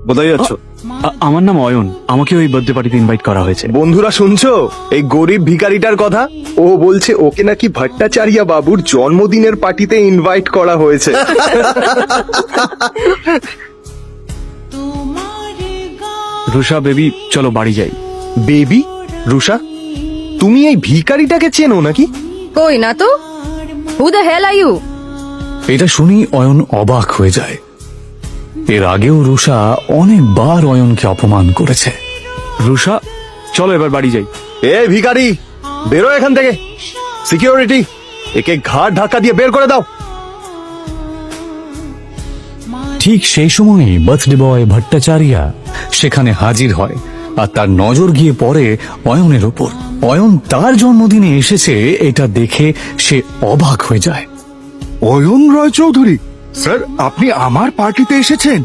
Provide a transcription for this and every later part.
কোথায় যাচ্ছ? আমার নাম অয়ন, আমাকে ওই বার্থডে পার্টিতে ইনভাইট করা হয়েছে। বন্ধুরা শুনছো এই গরিব ভিখারিটার কথা? ও বলছে ওকে নাকি ভট্টাচার্য বাবুর জন্মদিনের পার্টিতে ইনভাইট করা হয়েছে। রুষা বেবি, চলো বাড়ি যাই। বেবি? রুষা, তুমি এই ভিখারিটাকে চেনো নাকি? কই না তো। Who the hell are you? এটা শুনি অয়ন অবাক হয়ে যায়। এর আগেও রুষা অনেকবার অয়নকে অপমান করেছে। রুষা, চলো এবার বাড়ি যাই। এ ভিখারি, বেরো এখান থেকে। সিকিউরিটি, একে ঘাট ধাক্কা দিয়ে বের করে দাও। ঠিক সেই সময়ই বার্থডে বয় ভট্টাচার্য সেখানে হাজির হয়, আর তার নজর গিয়ে পড়ে অয়নের উপর। অয়ন তার জন্মদিনে এসেছে এটা দেখে সে অবাক হয়ে যায়। অয়ন রায়চৌধুরী স্যার, আপনি আমার পার্টিতে এসেছেন?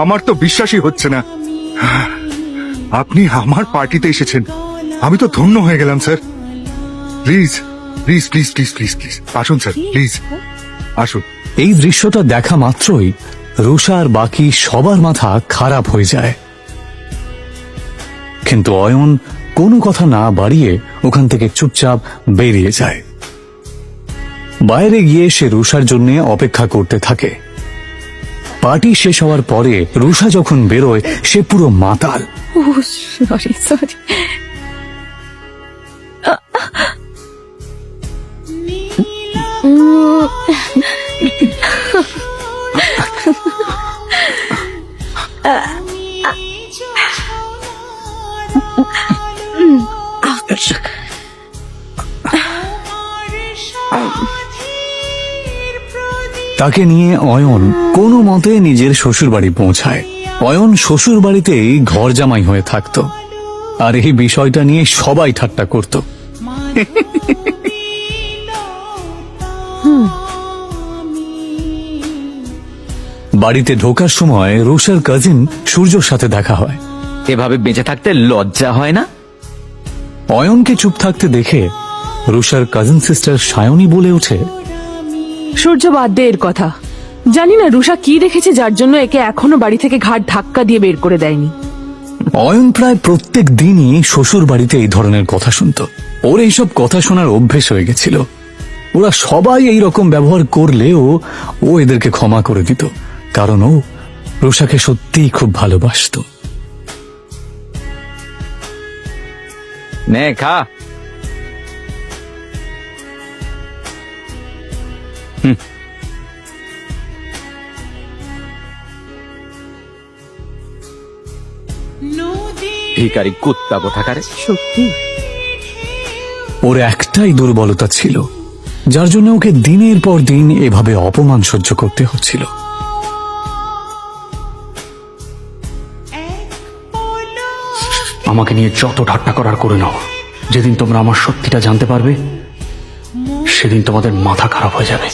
আমার তো বিশ্বাসই হচ্ছে না। আপনি আমার পার্টিতে এসেছেন, আমি তো ধন্য হয়ে গেলাম sir. Please please please please please please আসুন স্যার, প্লিজ আসুন। এই দৃশ্যটা দেখা মাত্রই রুষা আর বাকি সবার মাথা খারাপ হয়ে যায়, কিন্তু অয়ন কোনো কথা না বাড়িয়ে ওখান থেকে চুপচাপ বেরিয়ে যায়। বাইরে গিয়ে সে রুষার জন্য অপেক্ষা করতে থাকে। পার্টি শেষ হওয়ার পরে রুষা যখন বেরোয় সে পুরো মাতাল। ও সরি সরি। তাকে নিয়ে অয়ন কোনো মতে নিজের শ্বশুর বাড়ি পৌঁছায়। অয়ন শ্বশুর বাড়িতেই ঘর জামাই হয়ে থাকত, আর এই বিষয়টা নিয়ে সবাই ঠাট্টা করত। বাড়িতে ঢোকার সময় রুষার কাজিন সূর্যর সাথে দেখা হয়। এভাবে বেঁচে থাকতে লজ্জা হয় না? অয়নকে চুপ থাকতে দেখে রুষার কাজিন সিস্টার সায়নী বলে ওঠে, সূর্য, বাদ দে এর কথা। জানি না রুষা কি দেখেছে যার জন্য একে এখনো বাড়ি থেকে ঘাট ধাক্কা দিয়ে বের করে দেয়নি। অয়ন প্রায় প্রত্যেক দিনই শ্বশুর বাড়িতে এই ধরনের কথা শুনত। ওর এইসব কথা শোনার অভ্যেস হয়ে গেছিল। ওরা সবাই এই রকম ব্যবহার করলেও ও এদেরকে ক্ষমা করে দিত, কারণ ও রুষাকে সত্যিই খুব ভালোবাসত। নে খা। ভিখারি কুত্তা কোথাকারে। সত্যি ওর একটাই দুর্বলতা ছিল, যার জন্য ওকে দিনের পর দিন এভাবে অপমান সহ্য করতে হচ্ছিল। আমাকে নিয়ে যত ঠাট্টা করার করে নাও, যেদিন তোমরা আমার সত্যিটা জানতে পারবে সেদিন তোমাদের মাথা খারাপ হয়ে যাবে।